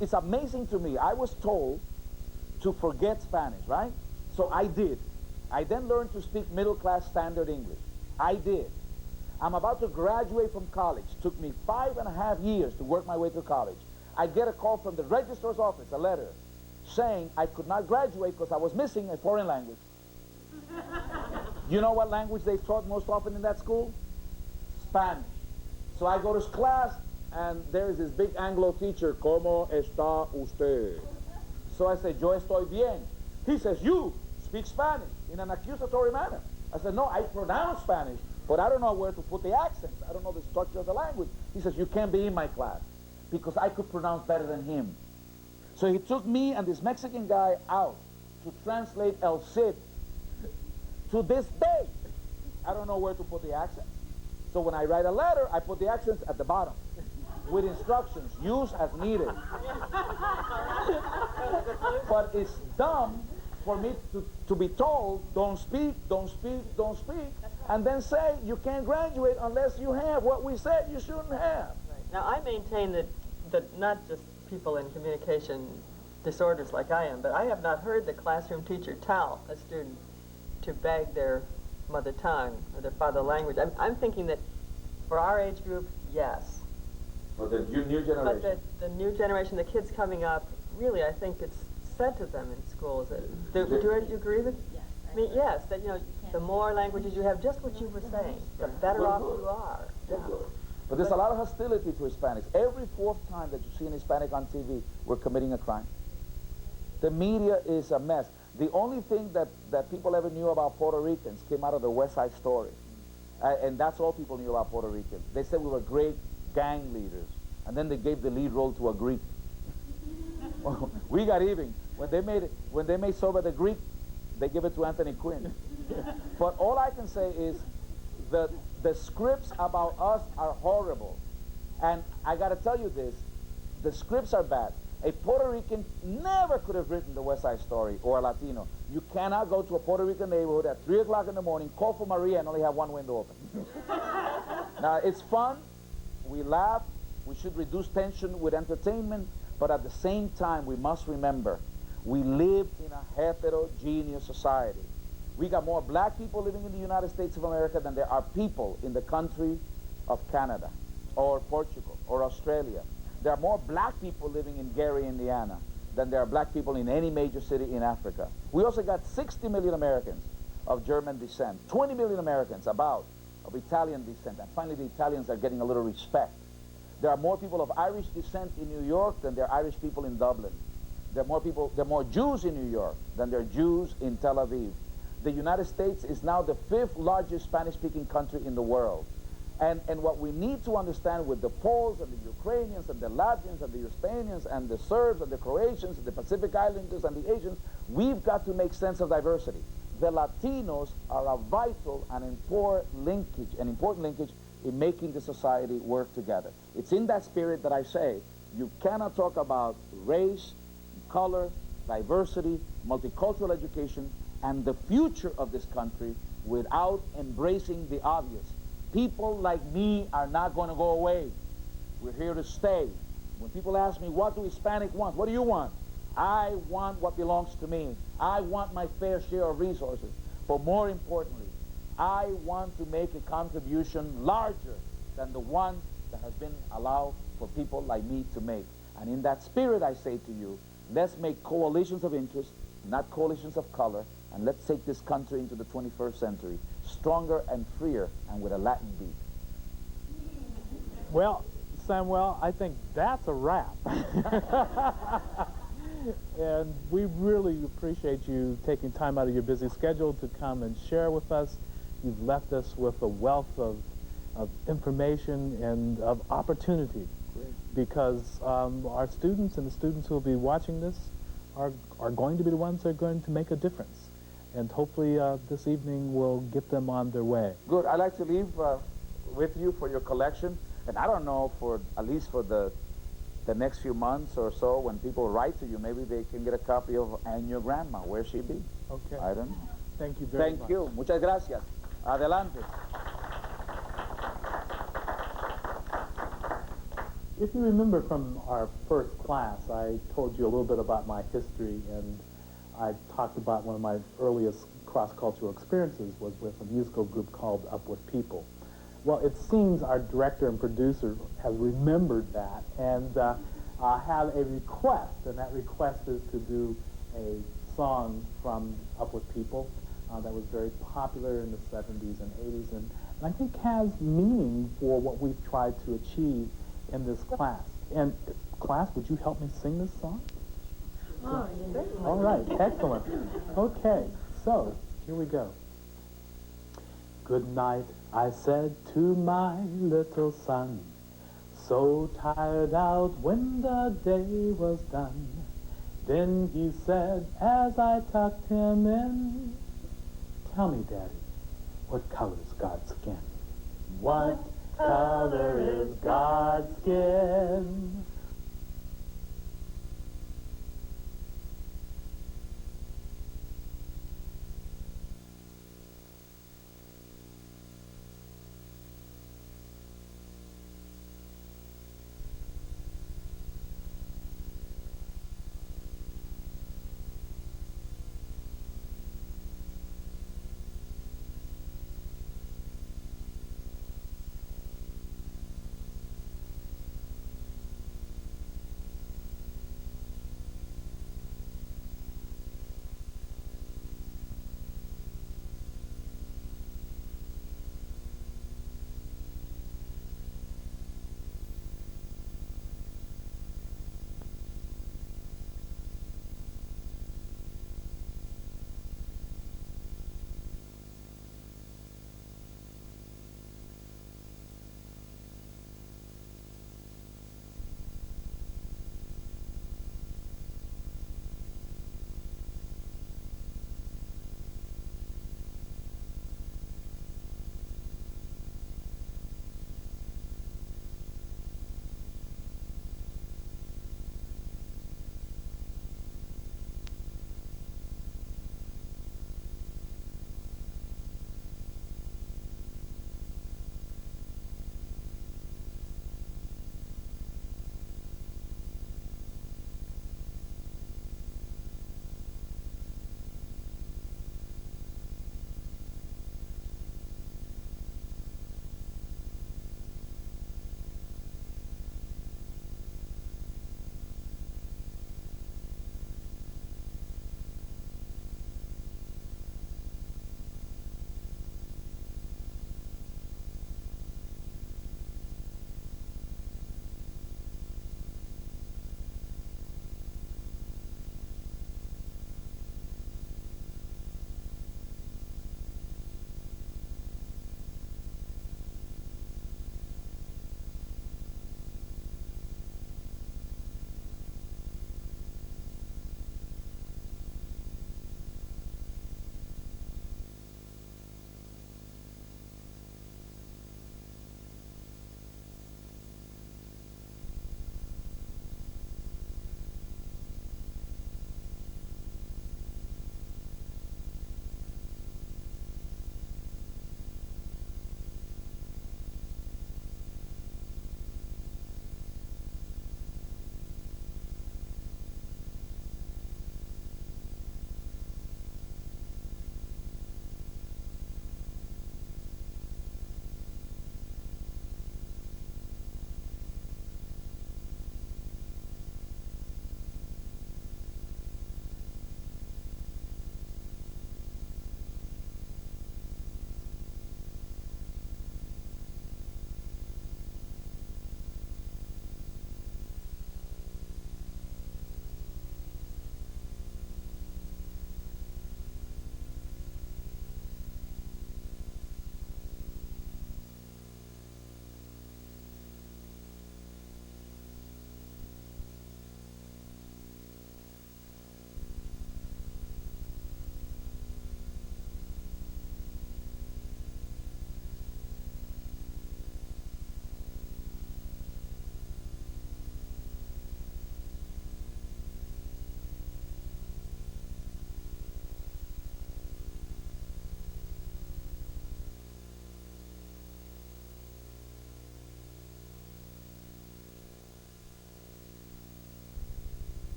it's amazing to me. I was told to forget Spanish, right? So I did. I then learned to speak middle-class standard English. I did. I'm about to graduate from college. Took me 5.5 years to work my way through college. I get a call from the registrar's office, a letter, saying I could not graduate because I was missing a foreign language. You know what language they taught most often in that school? Spanish. So I go to class, and there is this big Anglo teacher, ¿Cómo está usted? So I say, yo estoy bien. He says, you speak Spanish in an accusatory manner. I said, no, I pronounce Spanish, but I don't know where to put the accents. I don't know the structure of the language. He says, you can't be in my class because I could pronounce better than him. So he took me and this Mexican guy out to translate El Cid. To this day, I don't know where to put the accents. So when I write a letter, I put the accents at the bottom with instructions, use as needed. But it's dumb for me to be told, don't speak, and then say you can't graduate unless you have what we said you shouldn't have. Right. Now, I maintain that not just people in communication disorders like I am, but I have not heard the classroom teacher tell a student to beg their mother tongue or their father language. I'm thinking that for our age group, yes. For the new generation. But the new generation, the kids coming up, really, I think it's said to them in schools. Do you agree with? Yes. I mean, yes, that, you know, the more languages you have, just what you were saying, the better off you are. Yeah. But there's a lot of hostility to Hispanics. Every fourth time that you see an Hispanic on TV, we're committing a crime. The media is a mess. The only thing that people ever knew about Puerto Ricans came out of the West Side Story. And that's all people knew about Puerto Ricans. They said we were great gang leaders. And then they gave the lead role to a Greek. We got even. When they made Soba the Greek, they gave it to Anthony Quinn. But all I can say is the scripts about us are horrible. And I got to tell you this, the scripts are bad. A Puerto Rican never could have written the West Side Story, or a Latino. You cannot go to a Puerto Rican neighborhood at 3 o'clock in the morning, call for Maria, and only have one window open. Now, it's fun. We laugh. We should reduce tension with entertainment. But at the same time, we must remember, We live in a heterogeneous society. We got more black people living in the United States of America than there are people in the country of Canada or Portugal or Australia. There are more black people living in Gary, Indiana than there are black people in any major city in Africa. We also got 60 million Americans of German descent, 20 million Americans about of Italian descent, and finally the Italians are getting a little respect. There are more people of Irish descent in New York than there are Irish people in Dublin. There are more Jews in New York than there are Jews in Tel Aviv. The United States is now the 5th largest Spanish-speaking country in the world. And what we need to understand with the Poles and the Ukrainians and the Latvians and the Hispanics and the Serbs and the Croatians and the Pacific Islanders and the Asians, we've got to make sense of diversity. The Latinos are a vital and important linkage in making the society work together. It's in that spirit that I say you cannot talk about race, color, diversity, multicultural education, and the future of this country without embracing the obvious. People like me are not going to go away. We're here to stay. When people ask me, what do Hispanic want? What do you want? I want what belongs to me. I want my fair share of resources. But more importantly, I want to make a contribution larger than the one that has been allowed for people like me to make. And in that spirit, I say to you, let's make coalitions of interest, not coalitions of color, and let's take this country into the 21st century, stronger and freer and with a Latin beat. Well, Samuel, I think that's a wrap. And we really appreciate you taking time out of your busy schedule to come and share with us. You've left us with a wealth of information and of opportunity. Great. Because our students and the students who will be watching this are going to be the ones that are going to make a difference. And hopefully this evening will get them on their way. Good. I'd like to leave with you for your collection. And I don't know, at least for the next few months or so, when people write to you, maybe they can get a copy of And Your Grandma. Where she be? Okay. I don't know. Thank you very much. Thank you. Muchas gracias. Adelante. If you remember from our first class, I told you a little bit about my history, and I talked about one of my earliest cross-cultural experiences was with a musical group called Up With People. Well, it seems our director and producer has remembered that and have a request, and that request is to do a song from Up With People that was very popular in the 70s and 80s, and I think has meaning for what we've tried to achieve in this class. And class, would you help me sing this song? Oh, yeah. All right, excellent. Okay, so here we go. Good night, I said to my little son, so tired out when the day was done. Then he said, as I tucked him in, tell me, Daddy, what color's God's skin? What color is God's skin?